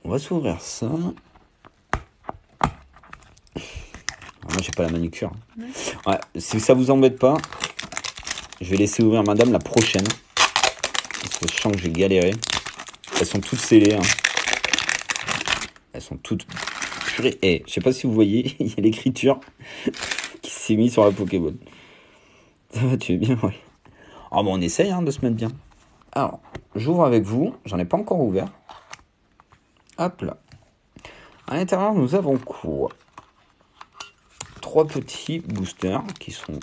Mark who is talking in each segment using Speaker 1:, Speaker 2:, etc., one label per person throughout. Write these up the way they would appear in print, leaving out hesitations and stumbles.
Speaker 1: On va s'ouvrir ça. Alors, moi, j'ai pas la manucure. Ouais, si ça vous embête pas, je vais laisser ouvrir madame la prochaine. Parce que je sens que j'ai galéré. Elles sont toutes scellées. Hein. Elles sont toutes purées. Eh, je sais pas si vous voyez, il y a l'écriture qui s'est mise sur la Pokéball. Ça va, tu es bien, ouais. Ah bon, on essaye de se mettre bien. Alors, j'ouvre avec vous. J'en ai pas encore ouvert. Hop là. À l'intérieur, nous avons quoi? 3 petits boosters qui sont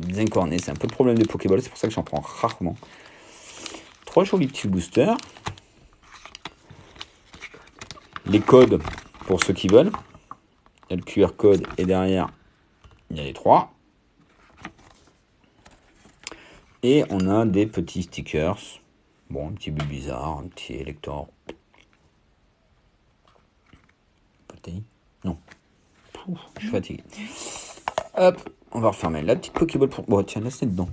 Speaker 1: bien cornés. C'est un peu le problème des Pokéballs, c'est pour ça que j'en prends rarement. 3 jolis petits boosters. Les codes pour ceux qui veulent. Il y a le QR code et derrière, il y a les 3. Et on a des petits stickers. Bon, un petit Bulbizarre, un petit Elector. Non. Pouf, je suis fatigué. Hop, on va refermer la petite Pokéball pour... Bon, tiens, là, c'est dedans.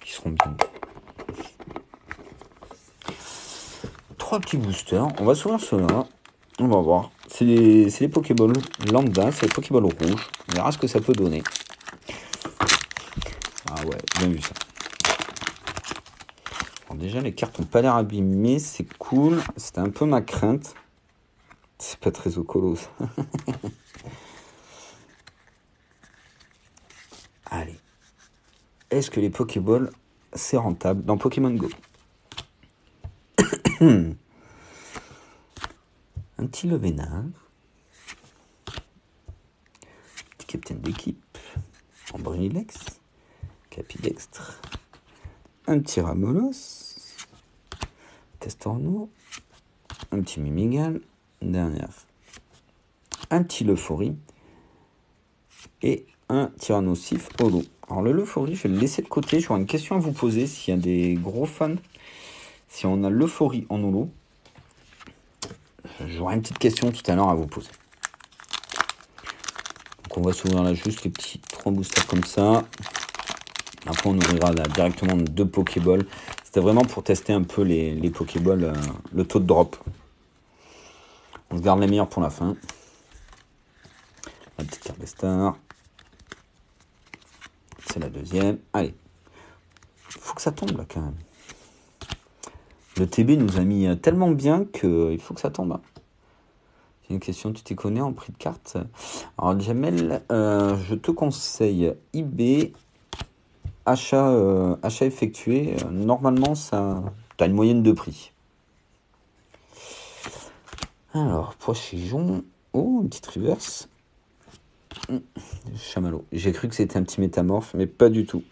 Speaker 1: Qui seront bien. 3 petits boosters. On va s'ouvrir ceux-là. On va voir. C'est les Pokéballs lambda, c'est les Pokéballs rouges. On verra ce que ça peut donner. Ah ouais, bien vu ça. Alors déjà, les cartes n'ont pas l'air abîmées, c'est cool. C'était un peu ma crainte. C'est pas très ocolo, ça. Allez. Est-ce que les Pokéballs, c'est rentable dans Pokémon Go? Un petit Levenage. Petit capitaine d'équipe. En Brunilex. Capidextre. Un petit Ramolos. Castorno. Un petit Mimigal. Dernière. Un petit Leuphorie. Et un Tyrannosif holo. Alors le Leuphorie, je vais le laisser de côté. J'aurai une question à vous poser s'il y a des gros fans. Si on a l'Euphorie en holo, j'aurai une petite question tout à l'heure à vous poser. Donc on va s'ouvrir là juste les petits 3 boosters comme ça. Après on ouvrira là directement 2 Pokéballs. C'était vraiment pour tester un peu les Pokéballs, le taux de drop. On se garde les meilleurs pour la fin. La petite carte des stars. C'est la deuxième. Allez. Faut que ça tombe là quand même. Le TB nous a mis tellement bien qu'il faut que ça tombe. C'est une question, tu t'y connais en prix de carte? Alors Jamel, je te conseille eBay, achat effectué. Normalement, ça, tu as une moyenne de prix. Alors, Poichijon. Oh, une petite reverse. Chamallow. J'ai cru que c'était un petit métamorphe, mais pas du tout.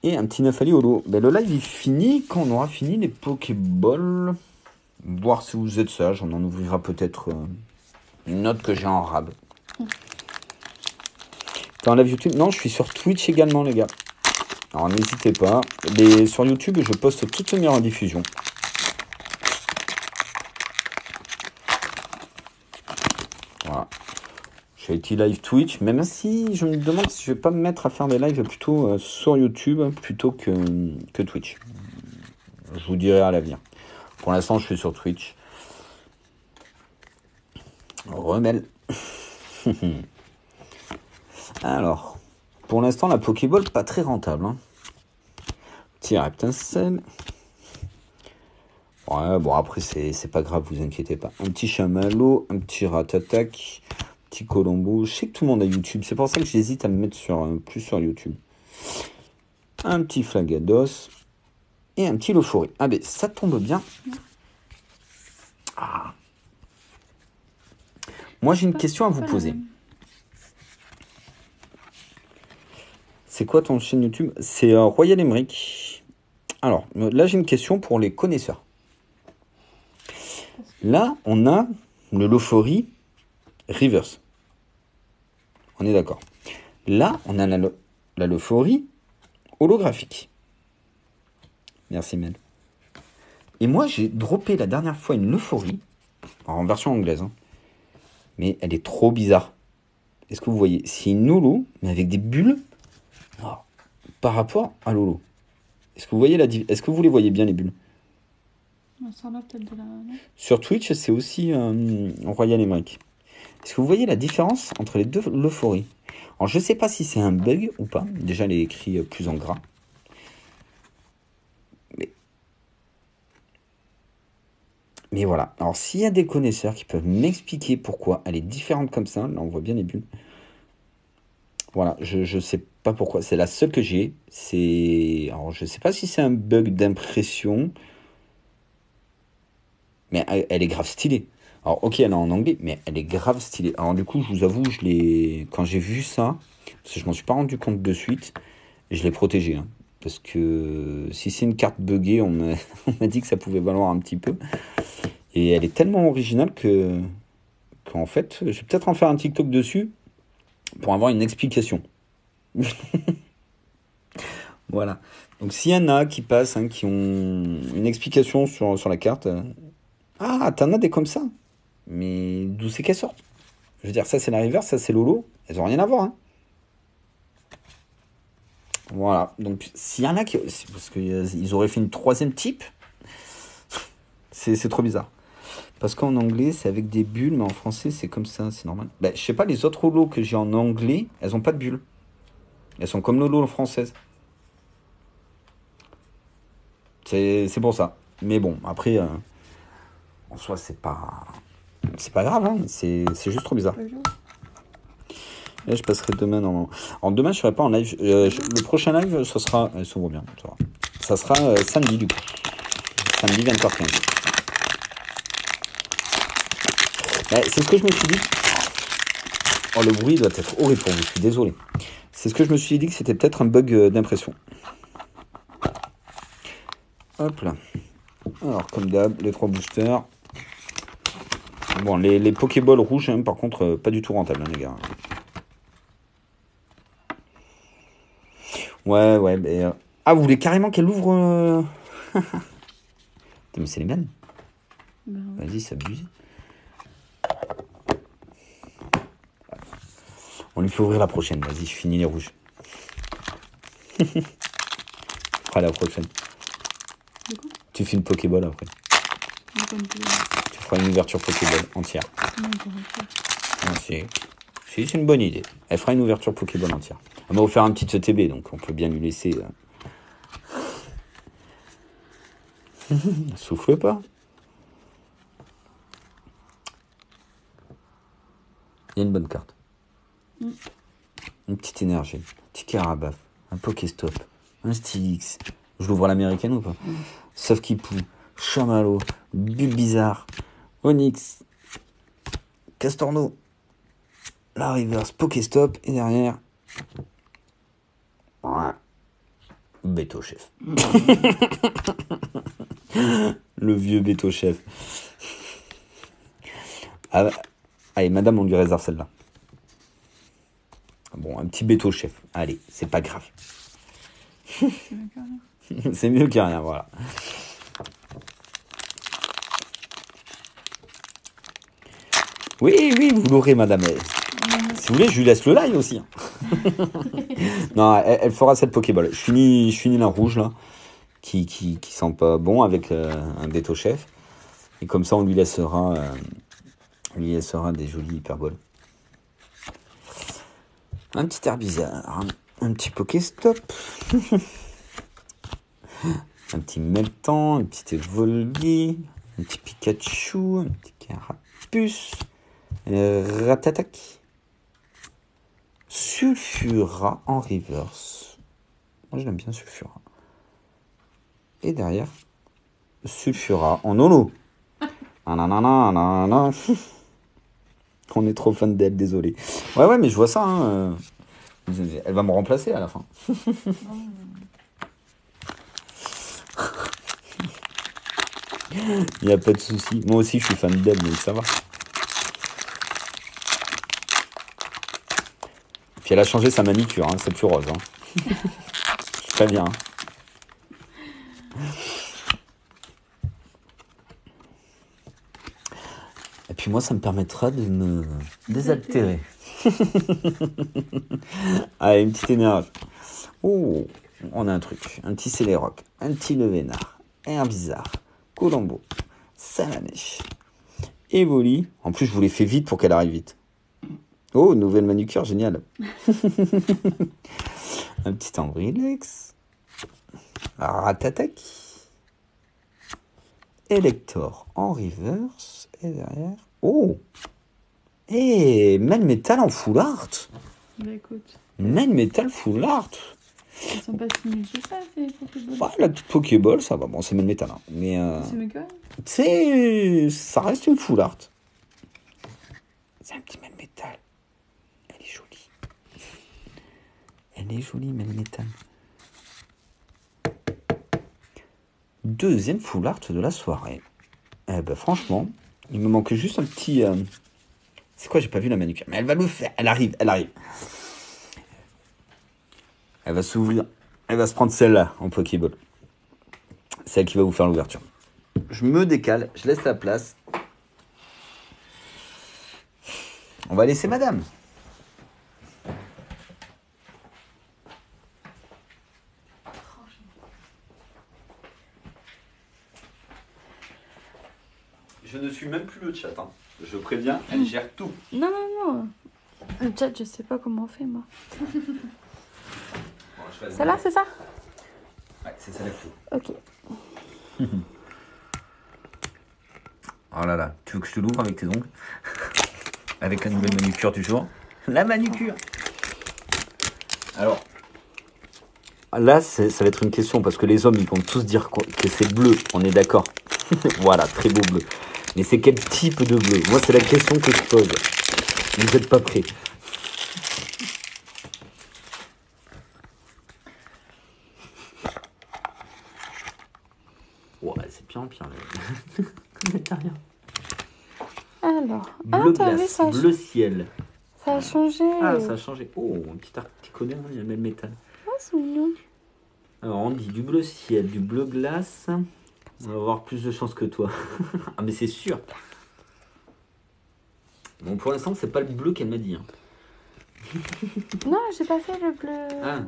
Speaker 1: Et un petit Nafali holo. Ben, le live il finit quand on aura fini les Pokéballs. Voir si vous êtes sage. On en ouvrira peut-être une autre que j'ai en rab. T'es en live YouTube? Non, je suis sur Twitch également, les gars. Alors n'hésitez pas. Sur YouTube, je poste toutes mes rediffusions. Voilà. Je fais petit live Twitch, même si je me demande si je vais pas me mettre à faire des lives plutôt sur YouTube plutôt que Twitch. Je vous dirai à l'avenir. Pour l'instant, je suis sur Twitch. Remel. Alors, pour l'instant, la Pokéball, pas très rentable. Hein. Petit Reptincelle. Ouais, bon, après, c'est pas grave, vous inquiétez pas. Un petit Chamallow, un petit Ratatac, petit Colombo. Je sais que tout le monde a YouTube, c'est pour ça que j'hésite à me mettre plus sur YouTube. Un petit Flagados et un petit Leuphorie. Ah, ben, ça tombe bien. Ah. Moi, j'ai une question à vous poser. C'est quoi ton chaîne YouTube? C'est Royal Emmerich. Alors, là, j'ai une question pour les connaisseurs. Là, on a le Leuphorie Reverse. On est d'accord. Là, on a la Leuphorie holographique. Merci, Mel. Et moi, j'ai droppé la dernière fois une Leuphorie, en version anglaise, hein, mais elle est trop bizarre. Est-ce que vous voyez? C'est une holo, mais avec des bulles par rapport à l'holo. Est-ce que vous voyez Est-ce que vous les voyez bien, les bulles?
Speaker 2: On sort là peut-être de la... non
Speaker 1: Sur Twitch, c'est aussi Royal Emmerich. Est-ce que vous voyez la différence entre les deux euphories? Alors, je sais pas si c'est un bug ou pas. Déjà, elle est écrite plus en gras. Mais voilà. Alors, s'il y a des connaisseurs qui peuvent m'expliquer pourquoi elle est différente comme ça, là, on voit bien les bulles. Voilà, je sais pas pourquoi. C'est la seule que j'ai. Alors, je sais pas si c'est un bug d'impression. Mais elle est grave stylée. Alors, ok, elle est en anglais, mais elle est grave stylée. Alors, du coup, je vous avoue, quand j'ai vu ça, parce que je m'en suis pas rendu compte de suite, je l'ai protégée. Hein. Parce que si c'est une carte buggée, on m'a dit que ça pouvait valoir un petit peu. Et elle est tellement originale qu'en fait, je vais peut-être en faire un TikTok dessus pour avoir une explication. Voilà. Donc, s'il y en a qui passent, hein, qui ont une explication sur la carte, ah, t'en as des comme ça. Mais d'où c'est qu'elles sortent? Je veux dire, ça c'est la reverse, ça c'est Lolo. Elles ont rien à voir. Hein. Voilà. Donc s'il y en a qui... Parce qu'ils auraient fait une troisième type. C'est trop bizarre. Parce qu'en anglais, c'est avec des bulles, mais en français, c'est comme ça, c'est normal. Bah, je sais pas, les autres Lolo que j'ai en anglais, elles ont pas de bulles. Elles sont comme Lolo française. C'est pour ça. Mais bon, après, en soi, c'est pas grave, hein. C'est juste trop bizarre. Et je passerai demain normalement. Alors demain, je serai pas en live. Le prochain live, ça sera... Elle s'ouvre bien, ça va. Ça sera samedi, du coup. Samedi 20h15. C'est ce que je me suis dit. Oh, le bruit doit être horrible pour vous, je suis désolé. C'est ce que je me suis dit que c'était peut-être un bug d'impression. Hop là. Alors, comme d'hab, les 3 boosters. Bon, les Pokéballs rouges, hein, par contre, pas du tout rentable, hein, les gars. Ouais, mais... Ah, vous voulez carrément qu'elle ouvre... Mais c'est les mêmes. Vas-y, ça abuse. On lui fait ouvrir la prochaine. Vas-y, je finis les rouges. Après la prochaine. Tu fais une Pokéball après. Tu feras une ouverture Pokéball entière. C'est une bonne idée. Elle fera une ouverture Pokéball entière. Elle m'a offert un petit ETB, donc on peut bien lui laisser... Souffle pas. Il y a une bonne carte. Une petite énergie, un petit Carabaf, un Pokéstop, un Stylix. Je l'ouvre à l'américaine ou pas? Sauf qui poue, Chamallow, Bulbizarre, Onyx, Castorno, la reverse, Pokéstop, et derrière... Ouais. Béto Chef. Le vieux Béto Chef. Ah, allez, madame, on lui réserve celle-là. Bon, un petit Béto Chef. Allez, c'est pas grave. C'est mieux que rien, voilà. Oui, vous l'aurez, madame. Si vous voulez, je lui laisse le live aussi. Non, elle fera cette Pokéball. Je finis la rouge, là, qui sent pas bon avec un Béto Chef. Et comme ça, on lui laissera des jolies hyperboles. Un petit Herbizarre, un petit Pokéstop, un petit Meltan, un petit Evolgi, un petit Pikachu, un petit Carapuce, Ratatac, Sulfura en reverse. Moi, je l'aime bien, Sulfura. Et derrière, Sulfura en holo. Nanana. On est trop fan d'elle, désolé. Ouais, mais je vois ça. Hein. Elle va me remplacer à la fin. Il n'y a pas de souci. Moi aussi, je suis fan d'elle, donc ça va. Puis elle a changé sa manicure, hein. C'est plus rose. Hein. Très bien. Et puis moi, ça me permettra de me désaltérer. Allez, une petite énergie. Oh, on a un truc. Un petit Céléroc, un petit Levénard, Herbizarre, Colombo, Salamèche, Evoli. En plus, je vous l'ai fait vite pour qu'elle arrive vite. Oh, nouvelle manucure, génial. Un petit Ambrilex. Ratataki. Elector en reverse. Et derrière. Oh! Et Melmetal en full art.
Speaker 2: Bah écoute.
Speaker 1: Melmetal full art.
Speaker 2: Ils sont pas si nuls que ça, ces Pokéballs.
Speaker 1: Ouais, la petite Pokéball, ça va. Bon, c'est Melmetal. Hein. Mais
Speaker 2: C'est mieux que rien.
Speaker 1: ça reste une full art. C'est un petit Melmetal. Elle est jolie. Elle est jolie, Melmetal. Deuxième full art de la soirée. Eh ben, franchement, il me manque juste un petit... C'est quoi, j'ai pas vu la manucure. Mais elle va le faire. Elle arrive. Elle va s'ouvrir. Elle va se prendre celle-là en Pokéball. C'est elle qui va vous faire l'ouverture. Je me décale. Je laisse la place. On va laisser madame. Je ne suis même plus le chat. Hein. Je préviens, elle gère tout.
Speaker 2: Non. Le chat, je sais pas comment on fait, moi.
Speaker 1: Bon,
Speaker 2: Celle-là, c'est ça?
Speaker 1: Ouais, c'est celle-là tout.
Speaker 2: Ok.
Speaker 1: Oh là là, tu veux que je te l'ouvre avec tes ongles? Avec la nouvelle manucure du jour. La manucure. Alors, là, ça va être une question, parce que les hommes, ils vont tous dire que c'est bleu, on est d'accord. Voilà, très beau bleu. Mais c'est quel type de bleu? Moi, c'est la question que je pose. Vous n'êtes pas prêts. Ouais, c'est pire en pire. T'as rien.
Speaker 2: Alors,
Speaker 1: Bleu
Speaker 2: t'as vu,
Speaker 1: glace,
Speaker 2: ça,
Speaker 1: bleu ciel.
Speaker 2: ça a changé.
Speaker 1: Ah, ça a changé. Oh, un petit articulé, il y a le même métal.
Speaker 2: Ah, c'est mignon.
Speaker 1: Alors, on dit du bleu ciel, du bleu glace. On va avoir plus de chance que toi. Ah, mais c'est sûr. Bon, pour l'instant, c'est pas le bleu qu'elle m'a dit. Hein.
Speaker 2: Non, j'ai pas fait le bleu.
Speaker 1: Ah,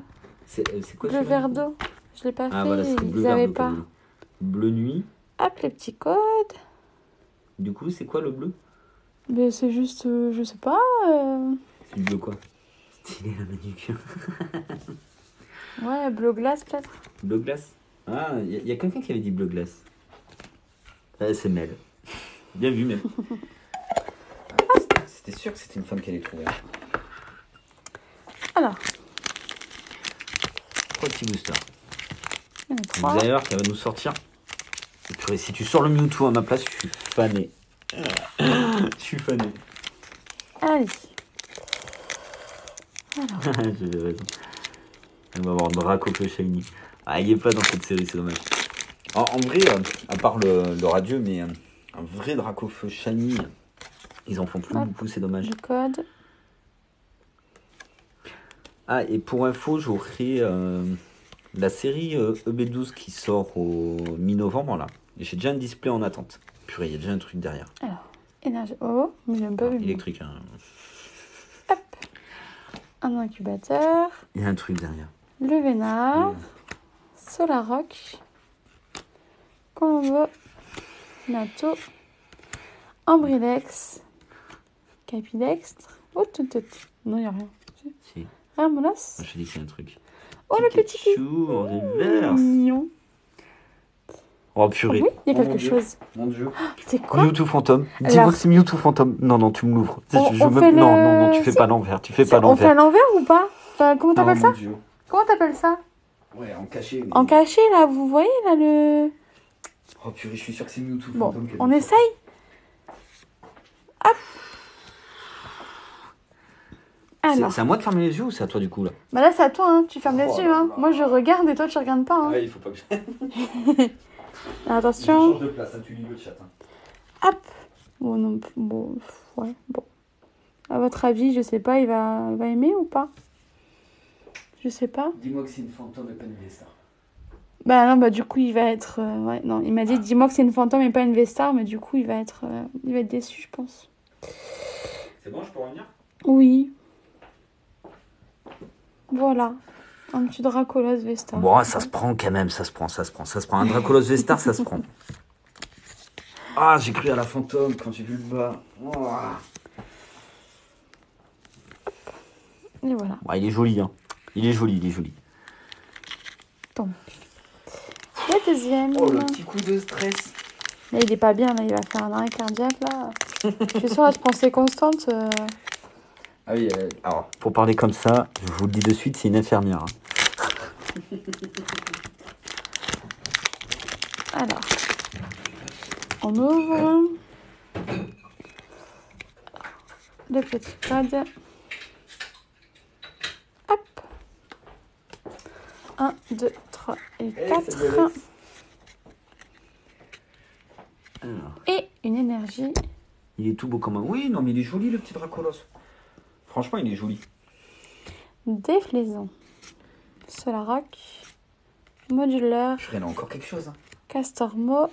Speaker 1: c'est quoi
Speaker 2: Bleu
Speaker 1: celui-là
Speaker 2: verre d'eau. Je l'ai pas
Speaker 1: Ah,
Speaker 2: fait.
Speaker 1: voilà, c'est le bleu
Speaker 2: Ils avaient
Speaker 1: verre
Speaker 2: pas.
Speaker 1: d'eau. Bleu nuit.
Speaker 2: Hop, les petits codes.
Speaker 1: Du coup, c'est quoi le bleu?
Speaker 2: Mais c'est juste, je sais pas.
Speaker 1: C'est du bleu quoi? Stylé la manucure.
Speaker 2: Ouais, bleu glace peut-être.
Speaker 1: Bleu glace. Ah, il y a quelqu'un qui avait dit bleu glace. C'est Mel. Bien vu, Mel. C'était sûr que c'était une femme qui allait trouver.
Speaker 2: Alors,
Speaker 1: 3 petits boosters.
Speaker 2: il y en a
Speaker 1: Vous
Speaker 2: 3.
Speaker 1: allez voir qu'elle va nous sortir. Et purée, si tu sors le Mewtwo à ma place, je suis fané. Je suis fané.
Speaker 2: Allez. Alors,
Speaker 1: J'avais raison. Elle va avoir Dracofeu Shiny. Ah, il est pas dans cette série, c'est dommage. En vrai, à part le radieux, mais un vrai Dracofeu Shiny, ils en font plus
Speaker 2: Hop.
Speaker 1: beaucoup, c'est dommage.
Speaker 2: le code.
Speaker 1: Ah, et pour info, j'aurai la série EB12 qui sort au mi-novembre, là. Et j'ai déjà un display en attente. Purée, il y a déjà un truc derrière.
Speaker 2: Alors, énergie. Oh, mais j'aime pas
Speaker 1: Ah,
Speaker 2: le nom.
Speaker 1: électrique, hein.
Speaker 2: Hop. Un incubateur.
Speaker 1: Il y a un truc derrière.
Speaker 2: Le Vénard. Solaroc. Colombo. Nato. Ambrilex. Capidextre. Oh, tout. Non, il n'y a rien.
Speaker 1: Si,
Speaker 2: Ramonas.
Speaker 1: je dis qu'il y a un truc.
Speaker 2: Oh, le petit qui.
Speaker 1: Pikachu en reverse.
Speaker 2: Mignon.
Speaker 1: Oh purée.
Speaker 2: Oui, il y a
Speaker 1: Oh,
Speaker 2: quelque
Speaker 1: mon Dieu.
Speaker 2: chose.
Speaker 1: Mon Dieu.
Speaker 2: C'est quoi?
Speaker 1: Mewtwo fantôme. Dis-moi
Speaker 2: Alors-
Speaker 1: que c'est Mewtwo fantôme. Non, tu me l'ouvres.
Speaker 2: On fait
Speaker 1: Non, tu fais
Speaker 2: si.
Speaker 1: pas l'envers. Tu fais pas
Speaker 2: On fait à
Speaker 1: l'envers.
Speaker 2: l'envers ou pas? Enfin, comment t'appelles ça?
Speaker 1: Dieu.
Speaker 2: Comment t'appelles ça?
Speaker 1: Ouais, en caché. mais-
Speaker 2: En caché, là, vous voyez, là, le...
Speaker 1: Oh purée, je suis sûr que c'est Mewtwo
Speaker 2: Bon,
Speaker 1: fantôme.
Speaker 2: on essaye? Hop. Alors,
Speaker 1: C'est à moi de fermer les yeux ou c'est à toi du coup là?
Speaker 2: bah là, c'est à toi, hein. Tu fermes les
Speaker 1: Oh
Speaker 2: yeux,
Speaker 1: là
Speaker 2: hein.
Speaker 1: là.
Speaker 2: Moi, je regarde et toi, tu regardes pas, hein.
Speaker 1: Ouais, il faut pas que je.
Speaker 2: Alors, attention.
Speaker 1: change de place, hein, tu lis le chat. Hein.
Speaker 2: Hop. Bon, non, bon, ouais, bon. À votre avis, je sais pas, il va aimer ou pas? Je sais pas.
Speaker 1: Dis-moi que c'est une fantôme et pas une Vestar.
Speaker 2: Bah non, bah du coup, il va être... ouais, non, il m'a dit, dis-moi que c'est une fantôme et pas une Vestar, mais du coup, il va être déçu, je pense.
Speaker 1: C'est bon, je peux revenir?
Speaker 2: Oui. Voilà. Un petit Dracolos Vestar.
Speaker 1: Bon, ça se prend quand même, ça se prend. Un Dracolos Vestar, ça se prend. Ah, j'ai cru à la fantôme quand j'ai vu le bas. Oh.
Speaker 2: Et voilà.
Speaker 1: Ouais, il est joli, hein. Il est joli, il est joli.
Speaker 2: Donc, le deuxième.
Speaker 1: Oh, le petit coup de stress.
Speaker 2: Mais il est pas bien, là. Il va faire un arrêt cardiaque, là. Je suis sûre, à se pensée constante.
Speaker 1: Ah oui, alors, pour parler comme ça, je vous le dis de suite, c'est une infirmière. Hein.
Speaker 2: Alors, on ouvre le petit code. Hop. 1, 2, 3 et 4. Et une énergie.
Speaker 1: Il est tout beau comme un... Oui, non, mais il est joli, le petit Dracolos. Franchement, il est joli.
Speaker 2: Déflaison. Solaroc. Modulaire.
Speaker 1: Je là encore quelque chose. Hein.
Speaker 2: Castorno.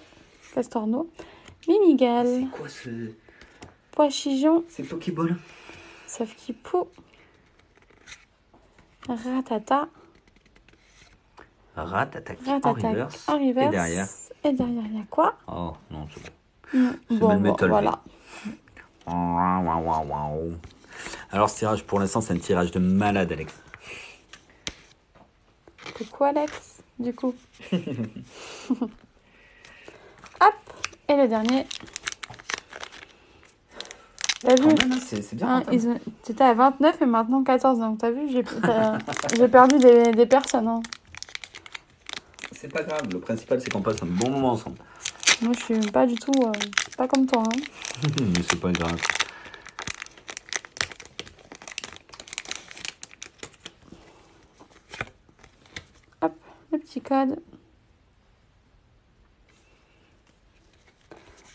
Speaker 2: Mimigal.
Speaker 1: C'est quoi ce...
Speaker 2: Poichigeon.
Speaker 1: C'est Pokéball.
Speaker 2: Safkipou. Ratata.
Speaker 1: Ratata
Speaker 2: En reverse. Et derrière, il y a quoi?
Speaker 1: Oh, non, c'est bon.
Speaker 2: Bon, voilà.
Speaker 1: Alors, ce tirage, pour l'instant, c'est un tirage de malade, Alex.
Speaker 2: Coucou, Alex, du coup. Hop. Et le dernier. T'as vu?
Speaker 1: C'est bien.
Speaker 2: C'était à 29 et maintenant 14. Donc, t'as vu, j'ai perdu des personnes. Hein.
Speaker 1: C'est pas grave. Le principal, c'est qu'on passe un bon moment ensemble.
Speaker 2: Moi, je suis pas du tout... pas comme toi. Hein.
Speaker 1: Mais c'est pas grave.
Speaker 2: Hop, le petit code.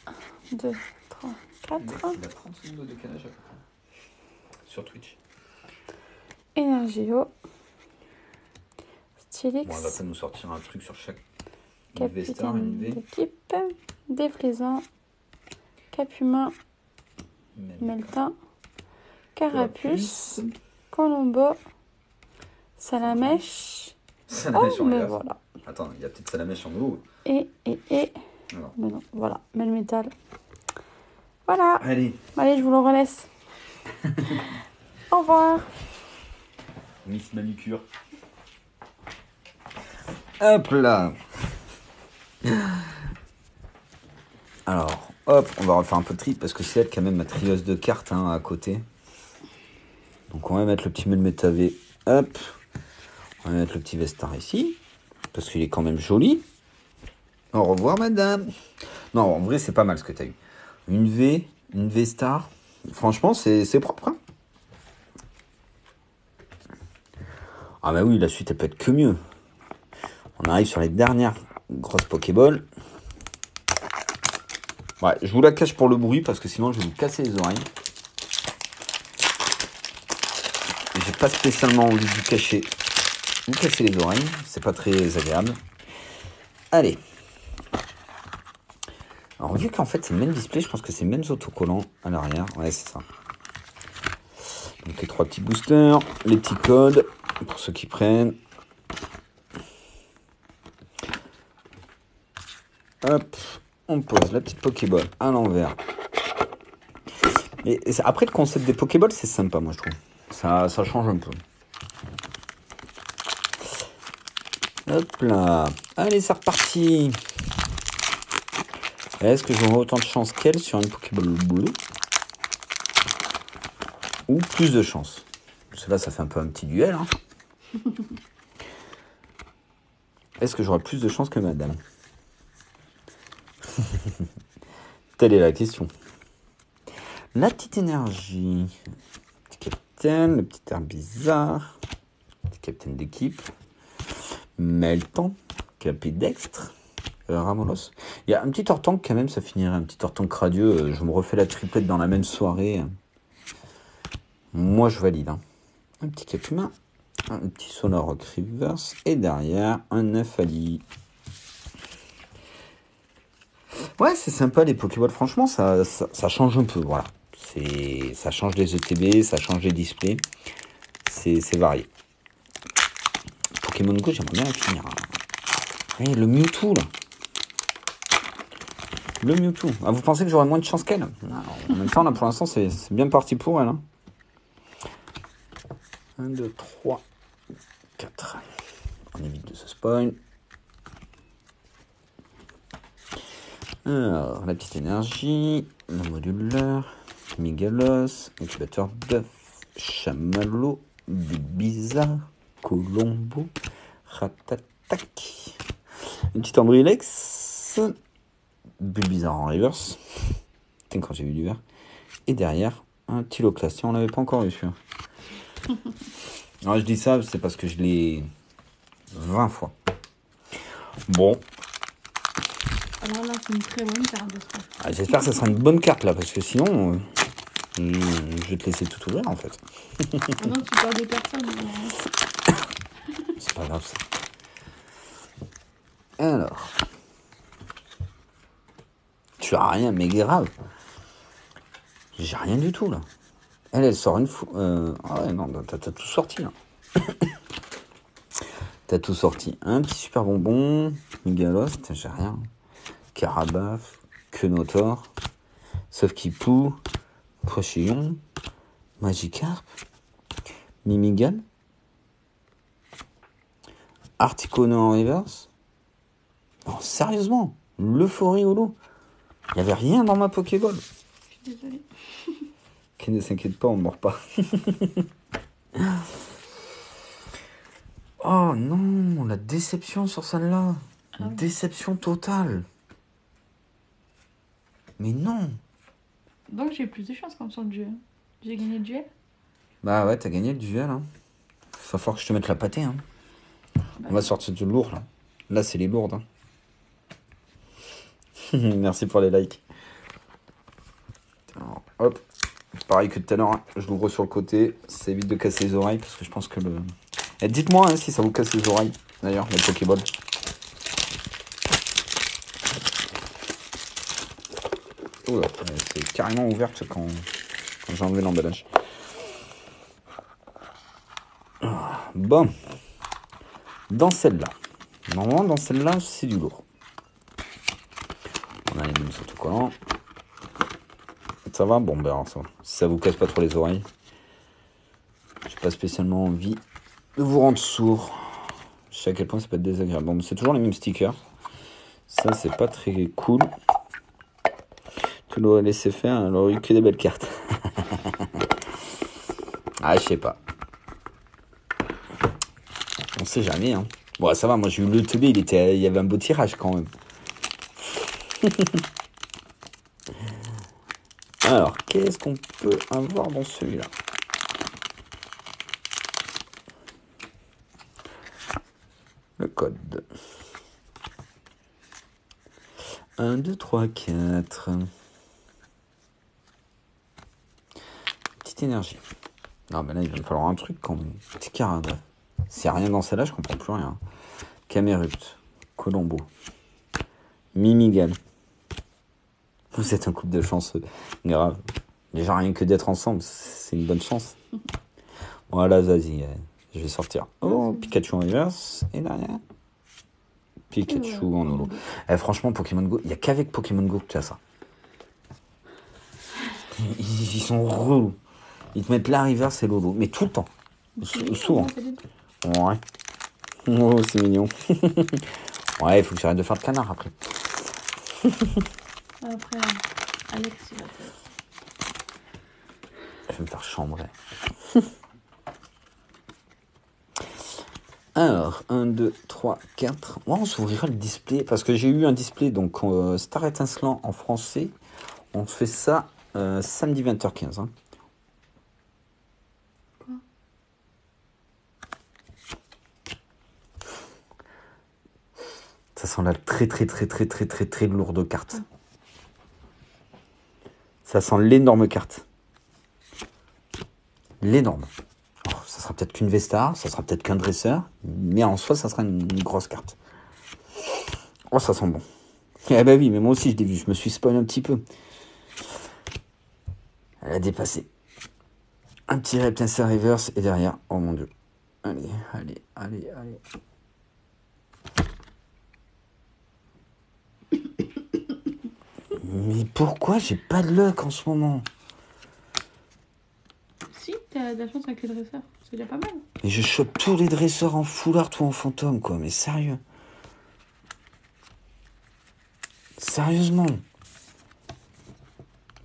Speaker 2: 1, 2, 3, 4.
Speaker 1: Il a 30 secondes de décalage à peu près. Sur Twitch.
Speaker 2: Energio. Stylix.
Speaker 1: Bon, elle va pas nous sortir un truc sur chaque
Speaker 2: Capitaine d'équipe. Déflaisant. Capumain. Meltin. Carapuce. Colombo. Salamèche.
Speaker 1: Salamèche en
Speaker 2: mais
Speaker 1: reverse.
Speaker 2: voilà.
Speaker 1: Attends, il y a peut-être Salamèche en haut.
Speaker 2: Et.
Speaker 1: Non.
Speaker 2: Mais non, voilà. Melmétal. Voilà.
Speaker 1: Allez,
Speaker 2: je vous le relaisse. Au revoir.
Speaker 1: Miss Manucure. Hop là. Alors, hop, on va refaire un peu de tri parce que c'est elle qui a même ma trieuse de cartes hein, à côté. Donc on va mettre le petit Melmeta V. Hop. On va mettre le petit Vestar ici. Parce qu'il est quand même joli. Au revoir madame. Non, en vrai c'est pas mal ce que tu as eu. Une V-Star. Franchement c'est propre. Hein. Ah bah oui, la suite elle peut être que mieux. On arrive sur les dernières grosses Pokéball. Ouais, je vous la cache pour le bruit parce que sinon je vais vous casser les oreilles. Et j'ai pas spécialement envie de vous casser les oreilles. C'est pas très agréable. Allez. Alors vu qu'en fait c'est le même display, je pense que c'est les mêmes autocollants à l'arrière. Ouais, c'est ça. Donc les 3 petits boosters, les petits codes pour ceux qui prennent. Hop, on pose la petite Pokéball à l'envers. Et après le concept des Pokéballs c'est sympa moi je trouve. Ça change un peu. Hop là. Allez c'est reparti. Est-ce que j'aurai autant de chance qu'elle sur une Pokéball bleue? Ou plus de chance? Parce que là ça fait un peu un petit duel. Hein. Est-ce que j'aurai plus de chance que madame? Telle est la question. La petite énergie. Le petit capitaine, le petit air bizarre. Le petit capitaine d'équipe. Meltan. Capidextre. Ramolos. Il y a un petit Hortank quand même, ça finirait. Un petit Hortank radieux. Je me refais la triplette dans la même soirée. Moi je valide. Hein. Un petit Capumain. Un petit Solorock Reverse. Et derrière, un 9 Ali. Ouais, c'est sympa les Pokéballs. Franchement, ça change un peu. Voilà. Ça change les ETB, ça change les displays. C'est varié. Pokémon Go, j'aimerais bien la finir. Hein. Ouais, le Mewtwo, là. Le Mewtwo. Ah, vous pensez que j'aurai moins de chance qu'elle? En même temps, là, pour l'instant, c'est bien parti pour elle. Hein. 1, 2, 3, 4. On évite de se spoil. Alors, la petite énergie, le moduleur, Migalos, incubateur d'œuf, chamallow, Bizarre, Colombo, Ratatac, une petite Ambrilex, Bulbizarre en reverse, c'est quand j'ai vu du vert, et derrière, un Tyloclast, on l'avait pas encore eu celui-là. Alors je dis ça, c'est parce que je l'ai 20 fois. Bon.
Speaker 2: Alors là, c'est une très bonne carte, j'espère.
Speaker 1: Ah, j'espère que ça sera une bonne carte là, parce que sinon, je vais te laisser tout ouvert en fait.
Speaker 2: Ah non, tu parles de personne.
Speaker 1: C'est pas grave ça. Alors. Tu as rien, mais grave. J'ai rien du tout là. Elle sort une fois. Ah ouais, non, t'as tout sorti là. T'as tout sorti. Un petit super bonbon. Migalost, j'ai rien. Carabaf. Quenotor. Sauf qui poue. Pochillon. Magikarp. Mimigan. Articuno en reverse. Non, sérieusement. L'euphorie au lot. Il n'y avait rien dans ma Pokéball.
Speaker 2: Je suis désolée.
Speaker 1: Qui ne s'inquiète pas, on ne mord pas. Oh non, la déception sur celle-là.
Speaker 2: Ah oui.
Speaker 1: Déception totale. Mais non.
Speaker 2: Donc j'ai plus de chance comme sur le duel. J'ai gagné le duel.
Speaker 1: Bah ouais, t'as gagné le duel. Hein. Va falloir que je te mette la pâtée. Hein. On va sortir du lourd là. Là, c'est les lourdes. Hein. Merci pour les likes. Alors, hop. Pareil que tout à l'heure, hein. Je l'ouvre sur le côté. Ça évite de casser les oreilles parce que je pense que le... Et dites-moi hein, si ça vous casse les oreilles. D'ailleurs, la Pokéball. Oula, c'est carrément ouverte quand j'ai enlevé l'emballage. Bon. Dans celle-là. Normalement, dans celle-là, c'est du lourd. On a les mêmes autocollants. Ça va? Bon, ben alors ça va. Si ça vous casse pas trop les oreilles. J'ai pas spécialement envie de vous rendre sourd. Je sais à quel point ça peut être désagréable. Bon, c'est toujours les mêmes stickers. Ça, c'est pas très cool. Tu l'aurais laissé faire, elle aurait eu que des belles cartes. Ah, je sais pas. On sait jamais, hein. Bon, ça va, moi j'ai eu le teubé, il y avait un beau tirage quand même. Alors, qu'est-ce qu'on peut avoir dans celui-là? Le code. 1, 2, 3, 4. Petite énergie. Non, mais là, il va me falloir un truc quand même. Petit carada. S'il n'y a rien dans celle-là, je comprends plus rien. Camerupt. Colombo. Mimigal. Vous êtes un couple de chanceux. Grave. Déjà, rien que d'être ensemble, c'est une bonne chance. Voilà, vas-y. Je vais sortir. Oh, Pikachu en reverse. Et derrière. Pikachu en holo. Franchement, Pokémon Go, il n'y a qu'avec Pokémon Go que tu as ça. Ils sont relous. Ils te mettent la reverse et l'holo. Mais tout le temps. Souvent. Ouais. Oh, c'est mignon. Ouais, il faut que j'arrête de faire de canard après.
Speaker 2: Après, Alex, il va te...
Speaker 1: Je vais me faire chambrer. Alors, 1, 2, 3, 4. On s'ouvrira le display. Parce que j'ai eu un display, donc Star Étincelant en français. On fait ça samedi 20h15. Hein.
Speaker 2: Quoi?
Speaker 1: Ça sent la très lourde carte. Ça sent l'énorme carte. L'énorme. Oh, ça sera peut-être qu'une Vestar, ça sera peut-être qu'un dresseur, mais en soi, ça sera une grosse carte. Oh, ça sent bon. Eh ben oui, mais moi aussi, je l'ai vu. Je me suis spoilé un petit peu. Elle a dépassé. Un petit Reptile reverse et derrière. Oh mon dieu. Allez. Mais pourquoi j'ai pas de luck en ce moment?
Speaker 2: Si, t'as de la chance avec les dresseurs. C'est déjà pas mal.
Speaker 1: Mais je chope tous les dresseurs en full art ou en fantôme, quoi. Mais sérieux. Sérieusement.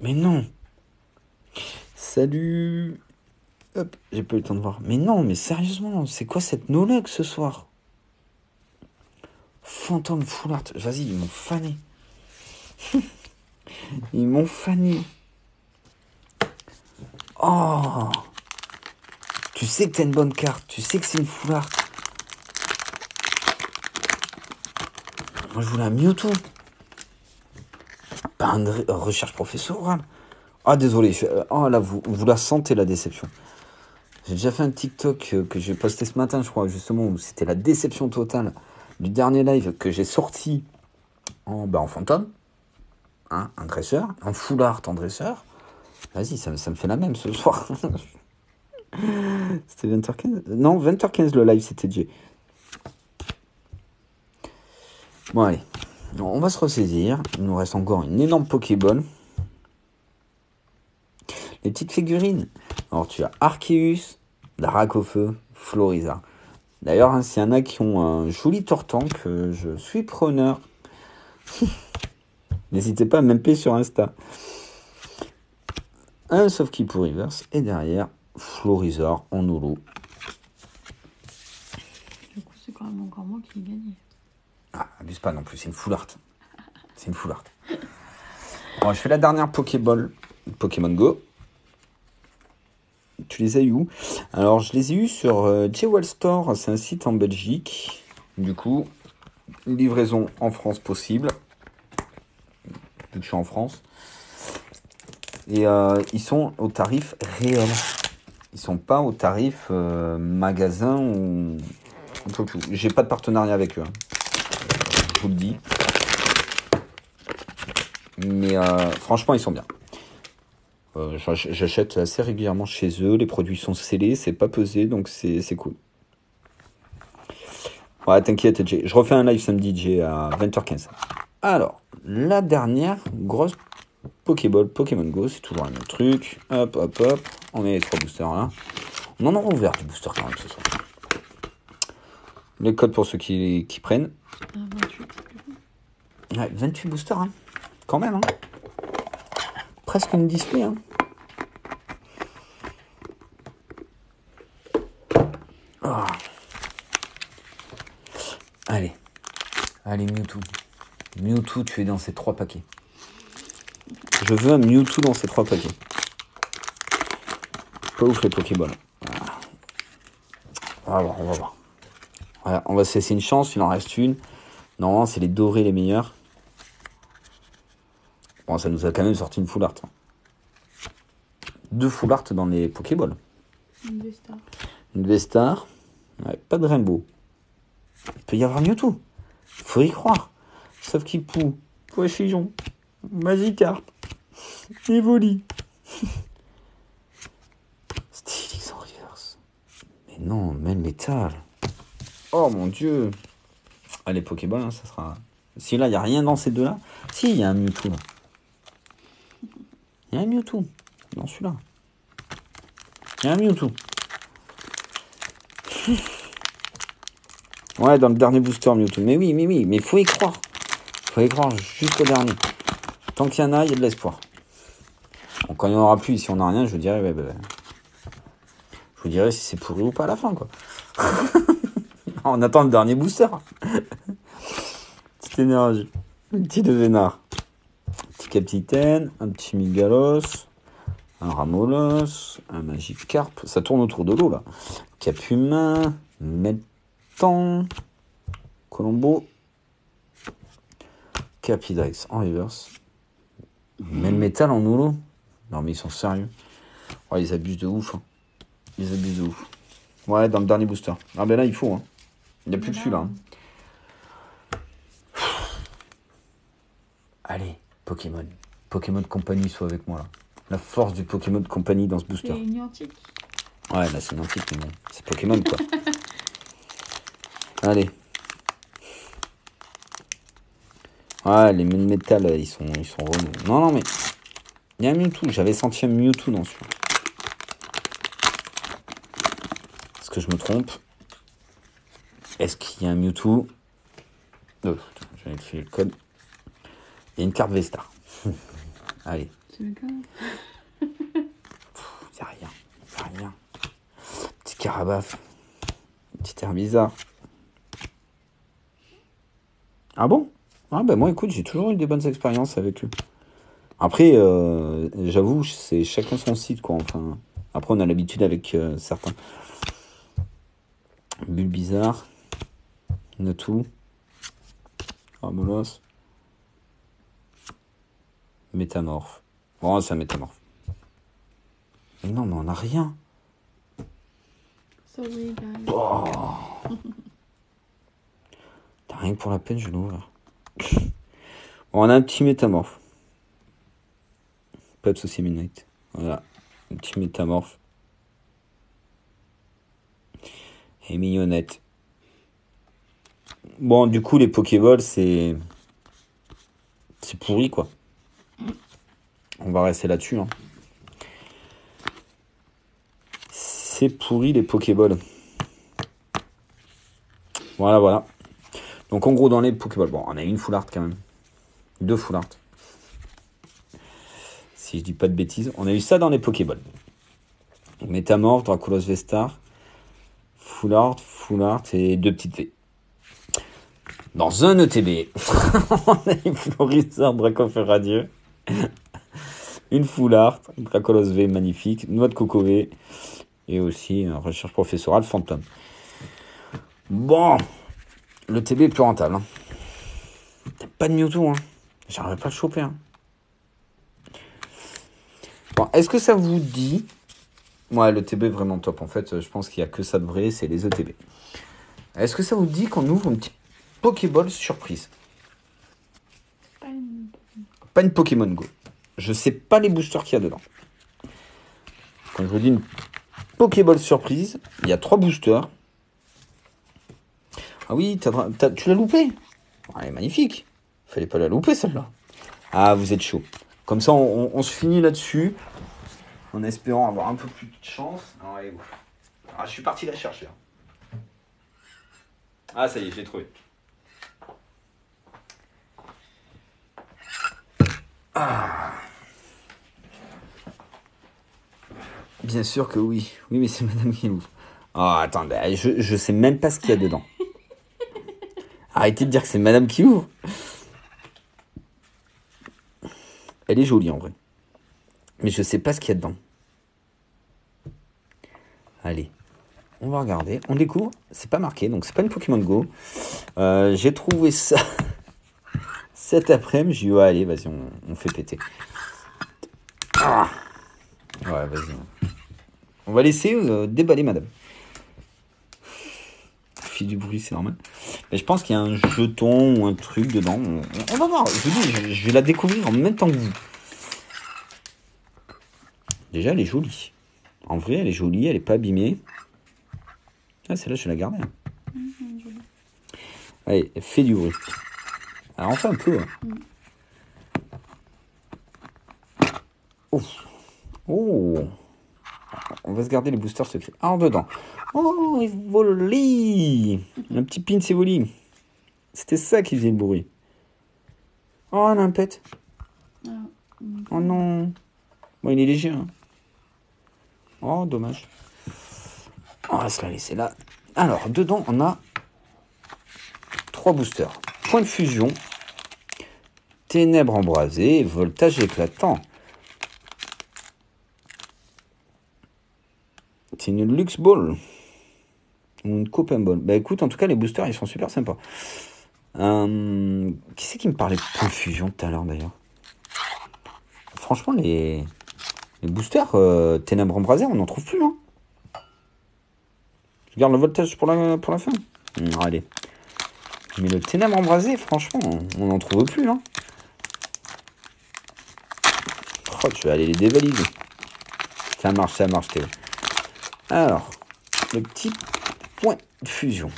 Speaker 1: Mais non. Salut. Hop, j'ai pas eu le temps de voir. Mais non, mais sérieusement, c'est quoi cette no-luck ce soir? Fantôme full art. Vas-y, ils m'ont fané. Ils m'ont fané. Oh. Tu sais que t'as une bonne carte. Tu sais que c'est une full art. Moi, je voulais un Mewtwo. Pas une recherche professorale. Ah, désolé. Oh là, vous la sentez, la déception. J'ai déjà fait un TikTok que j'ai posté ce matin, je crois, justement, où c'était la déception totale du dernier live que j'ai sorti en fantôme. Hein, un dresseur. En full art en dresseur. Vas-y, ça me fait la même ce soir. C'était 20h15. Non, 20h15 le live, c'était J. Bon, allez. On va se ressaisir. Il nous reste encore une énorme Pokéball. Les petites figurines. Alors, tu as Arceus, Dracofeu, Floriza. D'ailleurs, hein, s'il y en a qui ont un joli Tortank, je suis preneur. N'hésitez pas à m'MP sur Insta. Un Soft-Key pour Reverse. Et derrière, Florizard en holo.
Speaker 2: Du coup, c'est quand même encore moi qui ai gagné.
Speaker 1: Ah, abuse pas non plus, c'est une full art. C'est une full art. Bon, je fais la dernière Pokéball. Pokémon Go. Tu les as eu où? Alors, je les ai eu sur Jewel Store. C'est un site en Belgique. Du coup, livraison en France possible. Vu que je suis en France. Et ils sont au tarif réel. Ils sont pas au tarif magasin ou... J'ai pas de partenariat avec eux. Hein. Je vous le dis. Mais franchement, ils sont bien. J'achète assez régulièrement chez eux. Les produits sont scellés, c'est pas pesé, donc c'est cool. Ouais, t'inquiète, Jay. Je refais un live samedi, Jay, à 20h15. Alors, la dernière grosse Pokéball Pokémon Go, c'est toujours le même truc. Hop, hop, hop. On met les 3 boosters là. On en aura ouvert du booster quand même ce soir. Les codes pour ceux qui prennent.
Speaker 2: 28.
Speaker 1: Ouais, 28 boosters, hein. Quand même, hein. Presque une display, hein. Oh. Allez. Allez, Mewtwo. Mewtwo, tu es dans ces 3 paquets. Je veux un Mewtwo dans ces 3 paquets. Pas ouf les Pokéballs. On va voir, on va voir. Voilà, on va se laisser une chance, il en reste une. Normalement, c'est les dorés les meilleurs. Bon, ça nous a quand même sorti une full art. 2 full art dans les Pokéballs.
Speaker 2: Une Vestar.
Speaker 1: Une Vestar. Ouais, pas de Rainbow. Il peut y avoir Mewtwo. Faut y croire. Sauf qu'il poue. Poichijon. Magikarp. Evoli. Steelix en reverse. Mais non, même métal. Oh mon dieu. Allez, Pokéball, hein, ça sera... Si là, il n'y a rien dans ces deux-là. Si, il y a un Mewtwo. Là. Il y a un Mewtwo. Dans celui-là. Il y a un Mewtwo. Ouais, dans le dernier booster Mewtwo. Mais oui, mais faut y croire. Faut y croire jusqu'au dernier. Tant qu'il y en a, il y a de l'espoir. Bon, quand il n'y en aura plus, si on n'a rien, je vous dirai... je vous dirai si c'est pourri ou pas à la fin, quoi. On attend le dernier booster. Petite énergie. Un petit de Vénard. Petit Capitaine. Un petit Migalos. Un Ramolos. Un Magikarp. Ça tourne autour de l'eau, là. Capumain. Meltan. Colombo. Capidex en reverse. Melmetal en holo. Non, mais ils sont sérieux. Oh, ils abusent de ouf. Hein. Ils abusent de ouf. Ouais, dans le dernier booster. Ah ben là, il faut. Hein. Il n'y a plus que celui-là. Hein. Allez, Pokémon. Pokémon de compagnie, soit avec moi là. La force du Pokémon de compagnie dans ce booster.
Speaker 2: C'est une antique.
Speaker 1: Ouais, là c'est une antique, mais bon, c'est Pokémon quoi. Allez. Ouais, les métal, ils sont relous. Non, mais il y a un Mewtwo. J'avais senti un Mewtwo dans celui-là. Est-ce que je me trompe? Est-ce qu'il y a un Mewtwo? Oh, j'avais fait le code. Il y a une carte Vestar. Allez.
Speaker 2: C'est le cas.
Speaker 1: Y a rien. Petit Carabaf. Petit air bizarre. Ah bon? Ah bah moi écoute, j'ai toujours eu des bonnes expériences avec eux. Après, j'avoue, c'est chacun son site quoi. Enfin, après on a l'habitude avec certains. Bulbizarre. Natou. Armolos. Métamorphe. Bon, c'est un métamorphe. Mais non, mais on a rien.
Speaker 2: Sorry, guys.
Speaker 1: Oh. T'as rien que pour la peine, je l'ouvre. Bon, on a un petit métamorphe. Pas de soucis, Midnight. Voilà. Un petit métamorphe. Et mignonnette. Bon, du coup, les Pokéballs, c'est pourri, quoi. On va rester là-dessus. Hein. C'est pourri, les Pokéballs. Voilà. Donc, en gros, dans les Pokéballs, bon, on a une full art quand même. 2 full art. Si je dis pas de bêtises. On a eu ça dans les Pokéballs. Métamorph, Dracolos Vestar. Full art et 2 petites V. Dans un ETB, on a eu Florizard, Dracofer radieux. Une full art, Dracolos V magnifique, Noix de Coco V. Et aussi recherche professorale Fantôme. Bon, le TB est plus rentable. Hein. Pas de Mewtwo, hein. J'arrive pas à le choper. Hein. Bon, est-ce que ça vous dit... Ouais, le TB est vraiment top. En fait, je pense qu'il n'y a que ça de vrai, c'est les ETB. Est-ce que ça vous dit qu'on ouvre une petite Pokéball surprise? Pas une Pokémon Go. Je sais pas les boosters qu'il y a dedans. Quand je vous dis une Pokéball surprise, il y a 3 boosters. Ah oui, tu l'as loupé. Elle est magnifique. Fallait pas la louper celle-là. Ah, vous êtes chaud. Comme ça, on se finit là-dessus. En espérant avoir un peu plus de chance. Ah, je suis parti la chercher. Ah, ça y est, je l'ai trouvé. Ah. Bien sûr que oui. Oui, mais c'est madame qui l'ouvre. Oh, attendez, je sais même pas ce qu'il y a dedans. Arrêtez de dire que c'est madame qui ouvre. Elle est jolie en vrai. Mais je sais pas ce qu'il y a dedans. Allez, on va regarder. On découvre. C'est pas marqué, donc c'est pas une Pokémon Go. J'ai trouvé ça cet après-midi. J'ai dit, ouais, allez, vas-y, on fait péter. Ah. Ouais, vas-y. On va laisser déballer madame. Fait du bruit, c'est normal. Mais je pense qu'il y a un jeton ou un truc dedans. On va voir. Je vous dis, je vais la découvrir en même temps que vous. Déjà, elle est jolie. En vrai, elle est jolie, elle est pas abîmée. Ah, celle-là, je vais la garder. Hein. Allez, elle fait du bruit. Alors, on fait un peu. Hein. Oh. On va se garder les boosters secrets. Alors, dedans. Oh, Evoli. Un petit pin, c'est Evoli. C'était ça qui faisait le bruit. Oh, elle a un pet. Oh non. Bon, il est léger. Hein. Oh, dommage. On va se la laisser là. Alors, dedans, on a 3 boosters. Point de fusion. Ténèbres embrasées. Voltage éclatant. C'est une Luxe Ball. Ou une Copain Ball. Bah écoute, en tout cas, les boosters, ils sont super sympas. Qui c'est qui me parlait de point de fusion tout à l'heure, d'ailleurs? Franchement, les boosters Ténèbres embrasées, on n'en trouve plus, hein. Je garde le voltage pour la fin. Allez. Mais le Ténèbres embrasées, franchement, on n'en trouve plus, hein. Oh, je vais aller les dévalider. Ça marche, Théo. Alors, le petit point de fusion.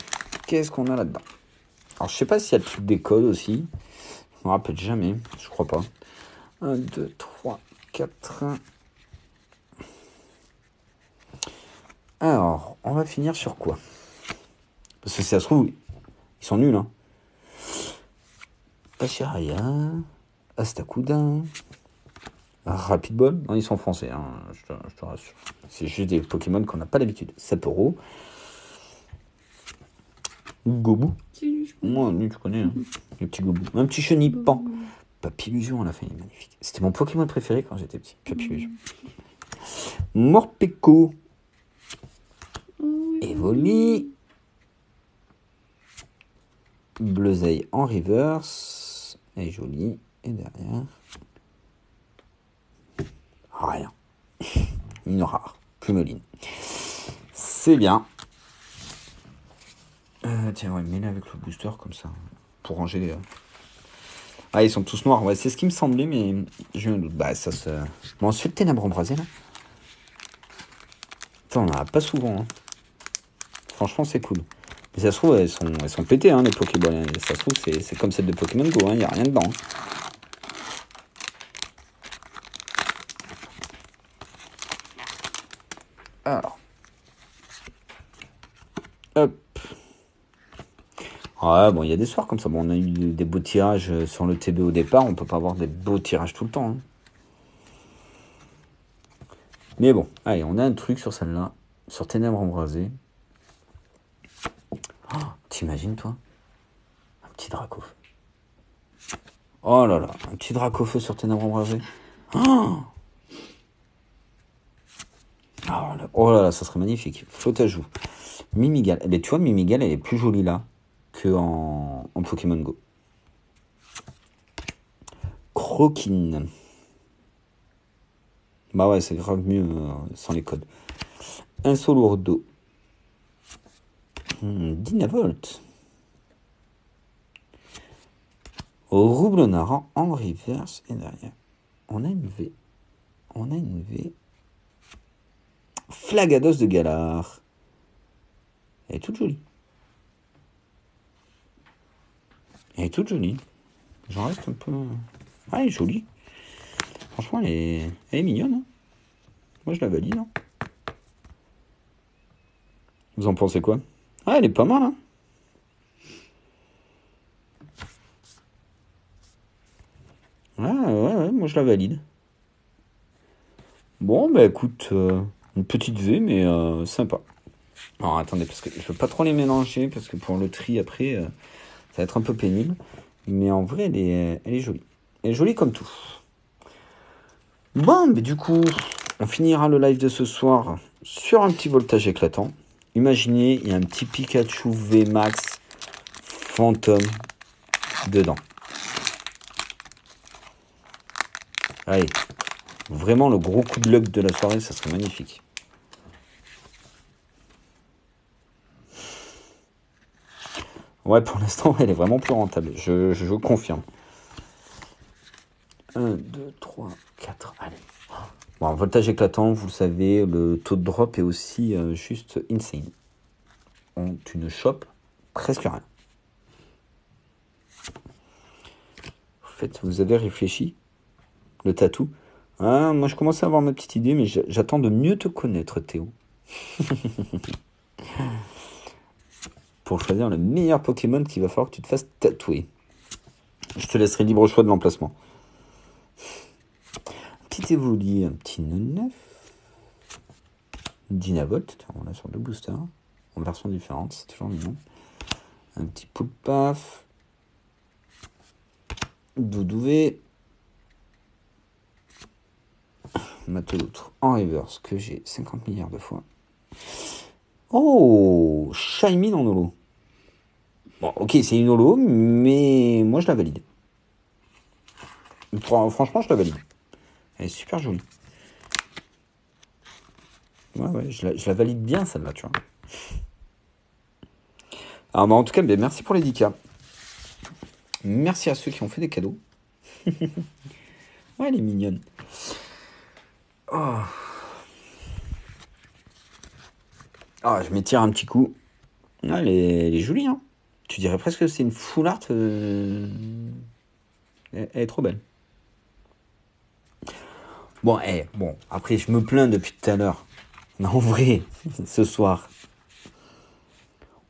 Speaker 1: Qu'est-ce qu'on a là-dedans? Alors, je sais pas s'il y a le truc des codes aussi. me rappelle jamais. Je crois pas. 1, 2, 3, 4. Alors, on va finir sur quoi? Parce que si ça se trouve, ils sont nuls. Hein. Pachiraya, Astakuda, Rapid Ball. Non, ils sont français, hein, je te rassure. C'est juste des Pokémon qu'on n'a pas l'habitude. Sapporo. Gobu. Moi, nul, tu connais. Hein. Le petit Gobu. Un petit Chenipan. Papillusion à la fin, il est magnifique. C'était mon Pokémon préféré quand j'étais petit. Papillusion. Morpeko. Evoli. Bleuzeil en reverse. Elle est jolie. Et derrière. Rien. Une rare. Plumeline. C'est bien. Tiens, ouais, mets-la avec le booster comme ça. Pour ranger les. Ah, ils sont tous noirs. Ouais, c'est ce qui me semblait, mais j'ai un doute. Bah, ça se. Bon, ensuite, ténèbres embrasées, là. Attends, on en a pas souvent. Hein. Franchement, c'est cool. Mais ça se trouve, elles sont pétées, hein, les Pokéballs. Ça se trouve, c'est comme celle de Pokémon Go. Il n'y a rien dedans. Alors. Hop. Ouais, bon, il y a des soirs comme ça. Bon, on a eu des beaux tirages sur le TB au départ. On peut pas avoir des beaux tirages tout le temps. Hein. Mais bon, allez, on a un truc sur celle-là. Sur Ténèbres embrasées. Oh, t'imagines, toi? Un petit Dracofeu. Oh là là, un petit Dracofeu sur Ténèbres embrasées. Oh, oh là là, ça serait magnifique. Flotte à joue. Mimigal. Eh bien, tu vois, Mimigal, elle est plus jolie là que en Pokémon Go. Croquine. Bah ouais, c'est grave mieux sans les codes. Un Solourdo. Dynavolt. Roublonard en reverse et derrière. On a une V. On a une V. Flagados de Galar. Elle est toute jolie. Elle est toute jolie. J'en reste un peu. Ah, elle est jolie. Franchement, elle est mignonne. Hein. Moi, je la valide. Hein. Vous en pensez quoi? Ah, elle est pas mal. Hein. Ouais, moi, je la valide. Bon, bah écoute, une petite V, mais sympa. Alors, attendez, parce que je veux pas trop les mélanger, parce que pour le tri, après, ça va être un peu pénible. Mais en vrai, elle est jolie. Elle est jolie comme tout. Bon, mais du coup, on finira le live de ce soir sur un petit voltage éclatant. Imaginez, il y a un petit Pikachu VMAX Phantom dedans. Allez, vraiment le gros coup de luck de la soirée, ça serait magnifique. Ouais, pour l'instant, elle est vraiment plus rentable. Je confirme. 1, 2, 3, 4, allez. Bon, voltage éclatant, vous le savez, le taux de drop est aussi juste insane. Tu ne chopes presque rien. En fait, vous avez réfléchi. Le tatou. Ah, moi, je commence à avoir ma petite idée, mais j'attends de mieux te connaître, Théo. Pour choisir le meilleur Pokémon qu'il va falloir que tu te fasses tatouer. Je te laisserai libre choix de l'emplacement. Un petit Évoli, un petit 9. Dynavolt, on l'a sur 2 boosters, en version différente, c'est toujours mignon. Un petit Poulpaf. Doudouvé. Mateloutre en reverse que j'ai 50 milliards de fois. Oh, Shaymin en holo. Bon, ok, c'est une holo, mais moi je la valide. Franchement, je la valide. Elle est super jolie. Ouais, je la valide bien celle-là, tu vois. Alors, bah, en tout cas, bah, merci pour les 10K. Merci à ceux qui ont fait des cadeaux. Ouais, elle est mignonne. Oh. Ah, je m'étire un petit coup. Ah, elle est jolie, hein. Tu dirais presque que c'est une full art. Elle est trop belle. Bon, après, je me plains depuis tout à l'heure. Mais en vrai, ce soir,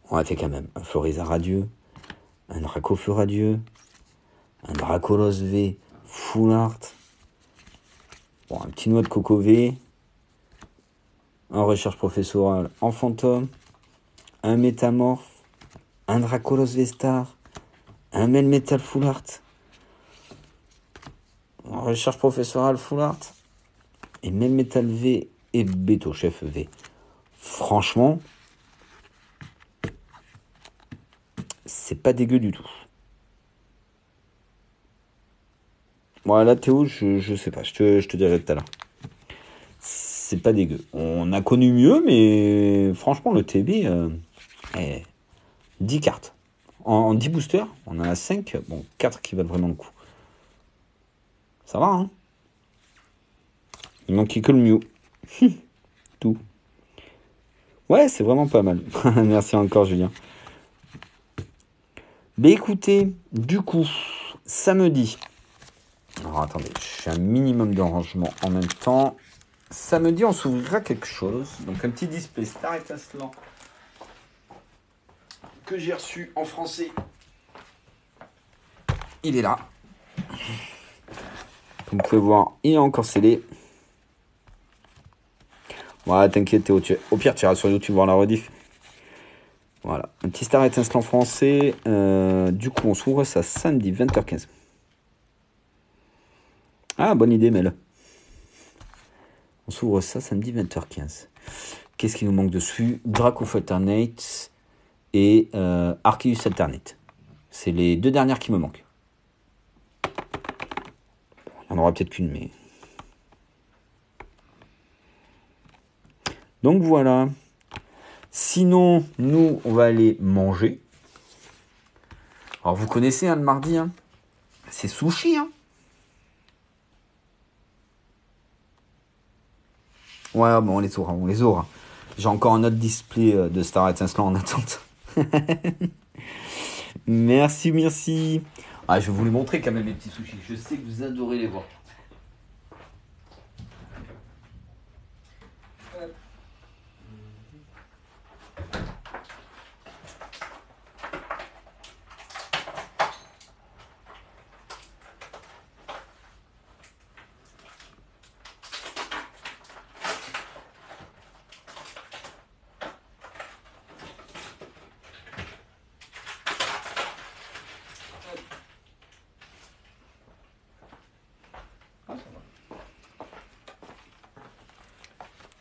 Speaker 1: on a fait quand même un Florizard radieux, un Dracofeu radieux, un Dracolos V full art, bon, un petit noix de coco V, un recherche professorale en fantôme, un métamorphe, un Dracolos V star, un Melmetal full art, un recherche professorale full art, et Melmetal V et Beto Chef V. Franchement, c'est pas dégueu du tout. Voilà, Théo, je sais pas, je te dirai tout à l'heure. C'est pas dégueu. On a connu mieux, mais franchement, le TB, 10 cartes. En 10 boosters, on en a 5, bon, 4 qui valent vraiment le coup. Ça va, hein? Il manquait que le Mew. Tout. Ouais, c'est vraiment pas mal. Merci encore, Julien. Bah écoutez, du coup, samedi. Alors attendez, je fais un minimum de rangement en même temps. Samedi, on s'ouvrira quelque chose. Donc un petit display Star Étincelant que j'ai reçu en français. Il est là. Comme vous pouvez voir, il est encore scellé. Voilà, t'inquiète Théo, au pire tu iras sur YouTube voir la rediff. Voilà, un petit Star Étincelant français. Du coup, on s'ouvre ça samedi 20h15. Ah, bonne idée, Mel. On s'ouvre ça samedi 20h15. Qu'est-ce qui nous manque dessus? Dracofeu Alternate et Arceus Alternate. C'est les deux dernières qui me manquent. Il n'y en aura peut-être qu'une, mais... Donc voilà. Sinon, nous, on va aller manger. Alors, vous connaissez, hein, le mardi, hein, c'est sushi, hein. Ouais, bon, on les aura. J'ai encore un autre display de Star Étincelant en attente. Merci. Ah, je vais vous les montrer quand même, les petits sushis. Je sais que vous adorez les voir.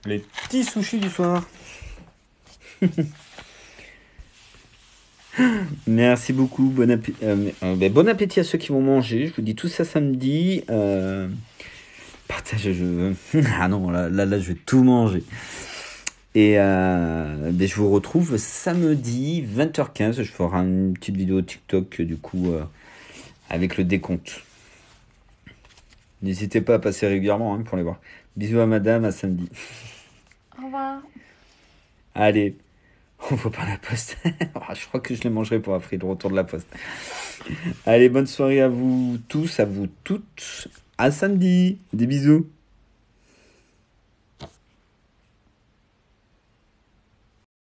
Speaker 1: Les petits sushis du soir. Merci beaucoup. Bon appétit à ceux qui vont manger. Je vous dis tout ça samedi. Partagez. Ah non, là, je vais tout manger. Et je vous retrouve samedi 20h15. Je ferai une petite vidéo TikTok du coup avec le décompte. N'hésitez pas à passer régulièrement, hein, pour les voir. Bisous à madame, à samedi.
Speaker 2: Au revoir.
Speaker 1: Allez, on va par la poste. Je crois que je les mangerai pour après le retour de la poste. Allez, bonne soirée à vous tous, à vous toutes. À samedi. Des bisous.